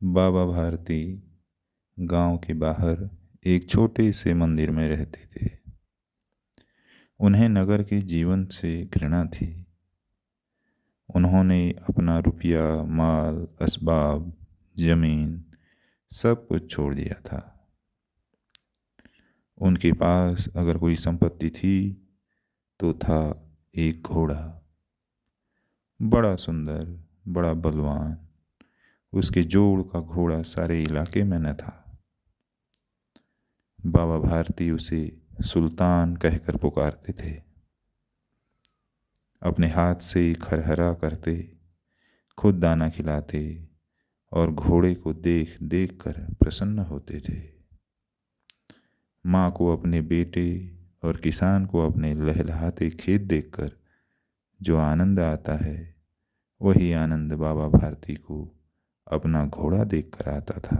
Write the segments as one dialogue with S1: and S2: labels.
S1: बाबा भारती गांव के बाहर एक छोटे से मंदिर में रहते थे। उन्हें नगर के जीवन से घृणा थी। उन्होंने अपना रुपया, माल, असबाब, जमीन सब कुछ छोड़ दिया था। उनके पास अगर कोई संपत्ति थी तो था एक घोड़ा, बड़ा सुंदर, बड़ा बलवान। उसके जोड़ का घोड़ा सारे इलाके में न था। बाबा भारती उसे सुल्तान कहकर पुकारते थे। अपने हाथ से खरहरा करते, खुद दाना खिलाते और घोड़े को देख देख कर प्रसन्न होते थे। माँ को अपने बेटे और किसान को अपने लहलहाते खेत देखकर जो आनंद आता है, वही आनंद बाबा भारती को अपना घोड़ा देखकर आता था।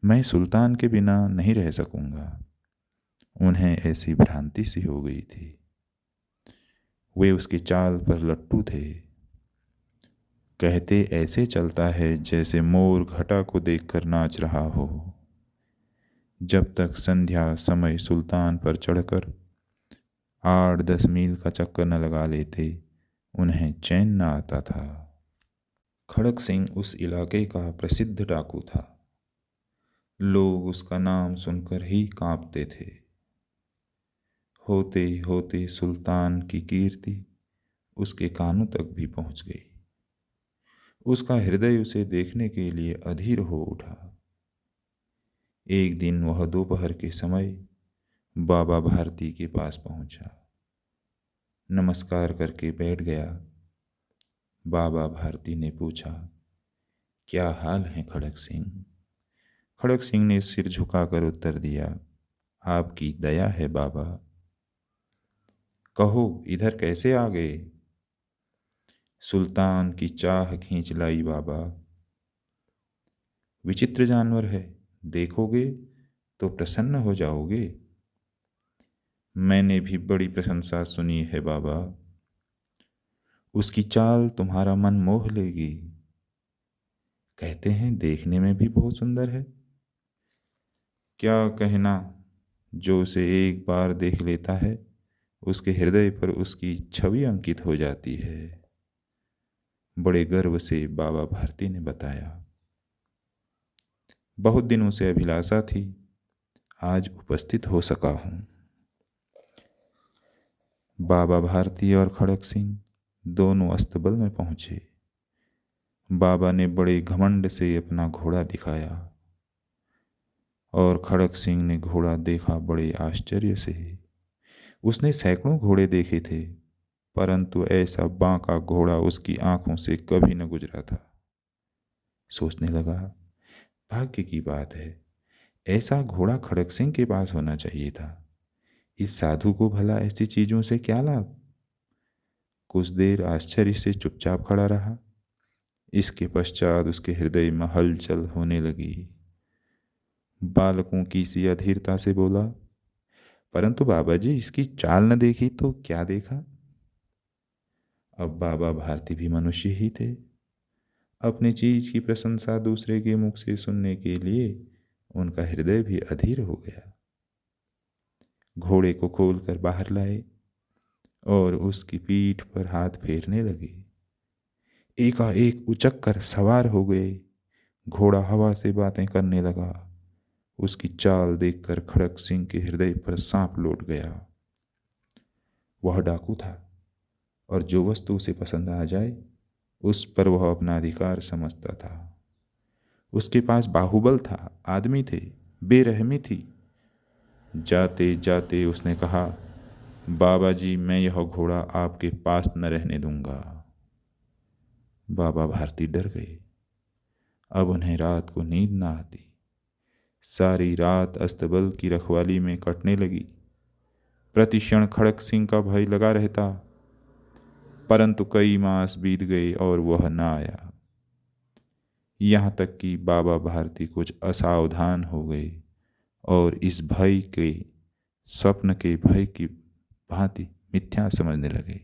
S1: मैं सुल्तान के बिना नहीं रह सकूंगा, उन्हें ऐसी भ्रांति सी हो गई थी। वे उसकी चाल पर लट्टू थे। कहते ऐसे चलता है जैसे मोर घटा को देखकर नाच रहा हो। जब तक संध्या समय सुल्तान पर चढ़कर 8-10 मील का चक्कर न लगा लेते, उन्हें चैन न आता था। खड़क सिंह उस इलाके का प्रसिद्ध डाकू था। लोग उसका नाम सुनकर ही कांपते थे। होते होते सुल्तान की कीर्ति उसके कानों तक भी पहुंच गई। उसका हृदय उसे देखने के लिए अधीर हो उठा। एक दिन वह दोपहर के समय बाबा भारती के पास पहुंचा। नमस्कार करके बैठ गया। बाबा भारती ने पूछा, क्या हाल है खड़क सिंह? खड़क सिंह ने सिर झुकाकर उत्तर दिया, आपकी दया है बाबा। कहो इधर कैसे आ गए? सुल्तान की चाह खींच लाई बाबा। विचित्र जानवर है, देखोगे तो प्रसन्न हो जाओगे। मैंने भी बड़ी प्रशंसा सुनी है बाबा। उसकी चाल तुम्हारा मन मोह लेगी। कहते हैं देखने में भी बहुत सुंदर है। क्या कहना, जो उसे एक बार देख लेता है उसके हृदय पर उसकी छवि अंकित हो जाती है। बड़े गर्व से बाबा भारती ने बताया। बहुत दिनों से अभिलाषा थी, आज उपस्थित हो सका हूं। बाबा भारती और खड़क सिंह दोनों अस्तबल में पहुंचे। बाबा ने बड़े घमंड से अपना घोड़ा दिखाया और खड़क सिंह ने घोड़ा देखा बड़े आश्चर्य से। उसने सैकड़ों घोड़े देखे थे, परंतु ऐसा बांका घोड़ा उसकी आंखों से कभी न गुजरा था। सोचने लगा, भाग्य की बात है, ऐसा घोड़ा खड़क सिंह के पास होना चाहिए था। इस साधु को भला ऐसी चीजों से क्या लाभ? कुछ देर आश्चर्य से चुपचाप खड़ा रहा। इसके पश्चात उसके हृदय में हलचल होने लगी। बालकों की सी अधीरता से बोला, परंतु बाबा जी इसकी चाल न देखी तो क्या देखा? अब बाबा भारती भी मनुष्य ही थे। अपनी चीज की प्रशंसा दूसरे के मुख से सुनने के लिए उनका हृदय भी अधीर हो गया। घोड़े को खोलकर बाहर लाए और उसकी पीठ पर हाथ फेरने लगे। एकाएक उचक कर सवार हो गए। घोड़ा हवा से बातें करने लगा। उसकी चाल देखकर खड़क सिंह के हृदय पर सांप लौट गया। वह डाकू था और जो वस्तु उसे पसंद आ जाए उस पर वह अपना अधिकार समझता था। उसके पास बाहुबल था, आदमी थे, बेरहमी थी। जाते जाते उसने कहा, बाबा जी मैं यह घोड़ा आपके पास न रहने दूंगा। बाबा भारती डर गए। अब उन्हें रात को नींद ना आती। सारी रात अस्तबल की रखवाली में कटने लगी। प्रति क्षण खड़क सिंह का भय लगा रहता, परंतु कई मास बीत गए और वह न आया। यहाँ तक कि बाबा भारती कुछ असावधान हो गए और इस भय के स्वप्न के भय की भांति मिथ्या समझने लगे।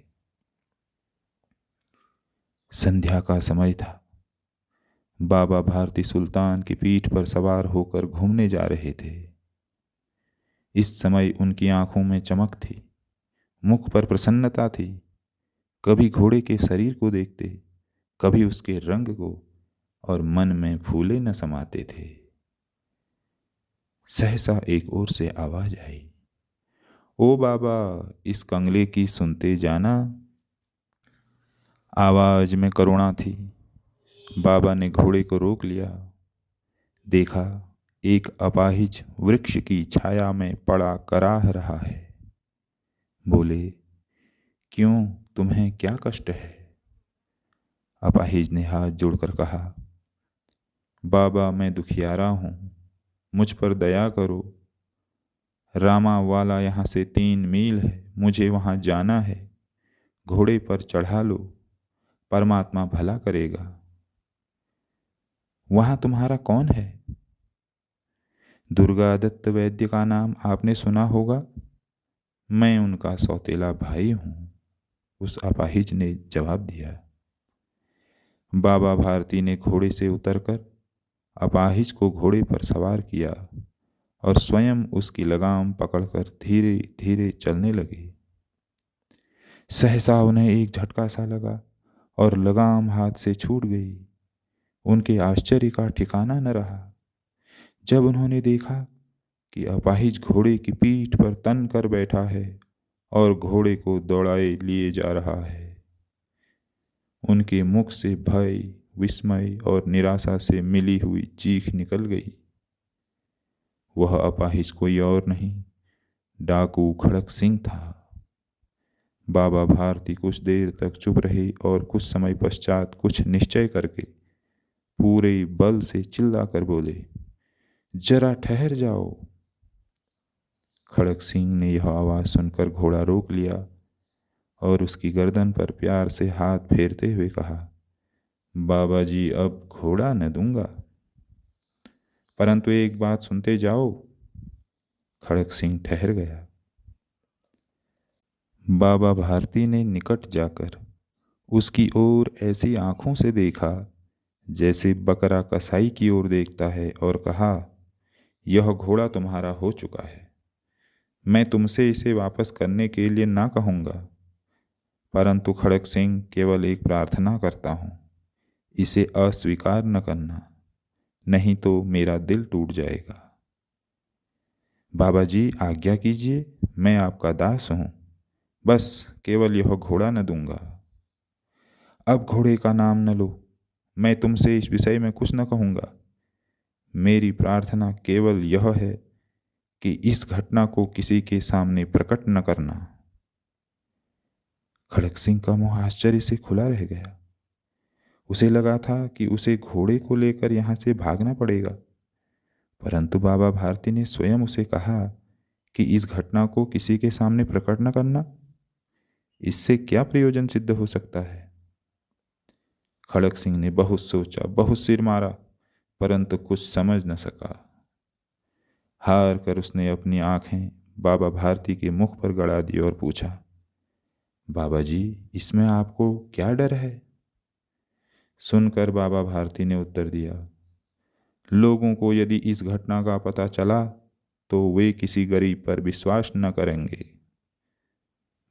S1: संध्या का समय था। बाबा भारती सुल्तान की पीठ पर सवार होकर घूमने जा रहे थे। इस समय उनकी आंखों में चमक थी, मुख पर प्रसन्नता थी। कभी घोड़े के शरीर को देखते, कभी उसके रंग को, और मन में फूले न समाते थे। सहसा एक ओर से आवाज आई, ओ बाबा, इस कंगले की सुनते जाना। आवाज में करुणा थी। बाबा ने घोड़े को रोक लिया। देखा, एक अपाहिज वृक्ष की छाया में पड़ा कराह रहा है। बोले, क्यों, तुम्हें क्या कष्ट है? अपाहिज ने हाथ जोड़कर कहा, बाबा, मैं दुखियारा हूं, मुझ पर दया करो। रामा वाला यहाँ से 3 मील है, मुझे वहां जाना है। घोड़े पर चढ़ा लो, परमात्मा भला करेगा। वहां तुम्हारा कौन है? दुर्गा दत्त वैद्य का नाम आपने सुना होगा, मैं उनका सौतेला भाई हूं, उस अपाहिज ने जवाब दिया। बाबा भारती ने घोड़े से उतरकर अपाहिज को घोड़े पर सवार किया और स्वयं उसकी लगाम पकड़कर धीरे धीरे चलने लगे। सहसा उन्हें एक झटका सा लगा और लगाम हाथ से छूट गई। उनके आश्चर्य का ठिकाना न रहा जब उन्होंने देखा कि अपाहिज घोड़े की पीठ पर तन कर बैठा है और घोड़े को दौड़ाए लिए जा रहा है। उनके मुख से भय, विस्मय और निराशा से मिली हुई चीख निकल गई। वह अपाहिज कोई और नहीं, डाकू खड़क सिंह था। बाबा भारती कुछ देर तक चुप रहे और कुछ समय पश्चात कुछ निश्चय करके पूरे बल से चिल्लाकर बोले, जरा ठहर जाओ। खड़क सिंह ने यह आवाज सुनकर घोड़ा रोक लिया और उसकी गर्दन पर प्यार से हाथ फेरते हुए कहा, बाबा जी, अब घोड़ा न दूंगा, परंतु एक बात सुनते जाओ। खड़क सिंह ठहर गया। बाबा भारती ने निकट जाकर उसकी ओर ऐसी आंखों से देखा जैसे बकरा कसाई की ओर देखता है और कहा, यह घोड़ा तुम्हारा हो चुका है। मैं तुमसे इसे वापस करने के लिए ना कहूंगा, परंतु खड़क सिंह, केवल एक प्रार्थना करता हूं, इसे अस्वीकार न करना, नहीं तो मेरा दिल टूट जाएगा। बाबा जी, आज्ञा कीजिए, मैं आपका दास हूं, बस केवल यह घोड़ा न दूंगा। अब घोड़े का नाम न लो, मैं तुमसे इस विषय में कुछ न कहूंगा। मेरी प्रार्थना केवल यह है कि इस घटना को किसी के सामने प्रकट न करना। खड़क सिंह का मुंह आश्चर्य से खुला रह गया। उसे लगा था कि उसे घोड़े को लेकर यहां से भागना पड़ेगा, परंतु बाबा भारती ने स्वयं उसे कहा कि इस घटना को किसी के सामने प्रकट न करना। इससे क्या प्रयोजन सिद्ध हो सकता है? खड़क सिंह ने बहुत सोचा, बहुत सिर मारा, परंतु कुछ समझ न सका। हार कर उसने अपनी आंखें बाबा भारती के मुख पर गड़ा दी और पूछा, बाबा जी, इसमें आपको क्या डर है? सुनकर बाबा भारती ने उत्तर दिया, लोगों को यदि इस घटना का पता चला तो वे किसी गरीब पर विश्वास न करेंगे,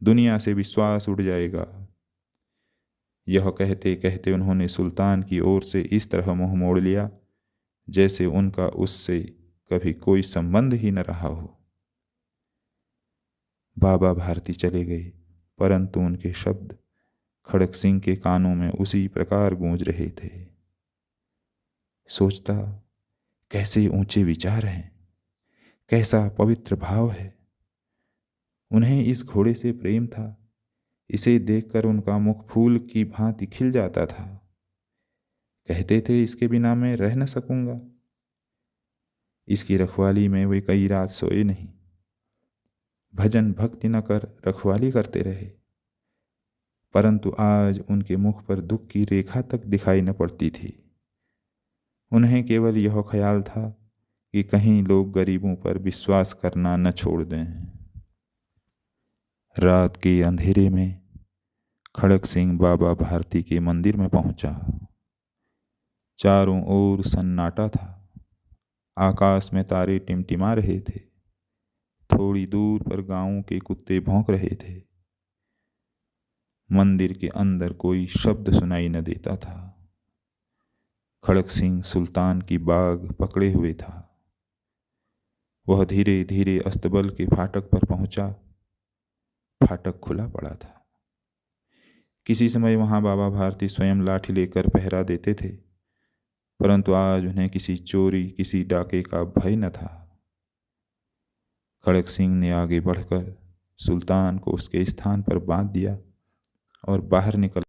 S1: दुनिया से विश्वास उड़ जाएगा। यह कहते कहते उन्होंने सुल्तान की ओर से इस तरह मुंह मोड़ लिया जैसे उनका उससे कभी कोई संबंध ही न रहा हो। बाबा भारती चले गए, परंतु उनके शब्द खड़क सिंह के कानों में उसी प्रकार गूंज रहे थे। सोचता, कैसे ऊंचे विचार हैं, कैसा पवित्र भाव है। उन्हें इस घोड़े से प्रेम था। इसे देखकर उनका मुख फूल की भांति खिल जाता था। कहते थे, इसके बिना मैं रह न सकूंगा। इसकी रखवाली में वे कई रात सोए नहीं, भजन भक्ति न कर रखवाली करते रहे, परंतु आज उनके मुख पर दुख की रेखा तक दिखाई न पड़ती थी। उन्हें केवल यह ख्याल था कि कहीं लोग गरीबों पर विश्वास करना न छोड़ दें। रात के अंधेरे में खड़क सिंह बाबा भारती के मंदिर में पहुंचा। चारों ओर सन्नाटा था। आकाश में तारे टिमटिमा रहे थे। थोड़ी दूर पर गांवों के कुत्ते भौंक रहे थे। मंदिर के अंदर कोई शब्द सुनाई न देता था। खड़क सिंह सुल्तान की बाग पकड़े हुए था। वह धीरे धीरे अस्तबल के फाटक पर पहुंचा। फाटक खुला पड़ा था। किसी समय वहां बाबा भारती स्वयं लाठी लेकर पहरा देते थे, परंतु आज उन्हें किसी चोरी, किसी डाके का भय न था। खड़क सिंह ने आगे बढ़कर सुल्तान को उसके स्थान पर बांध दिया और बाहर निकल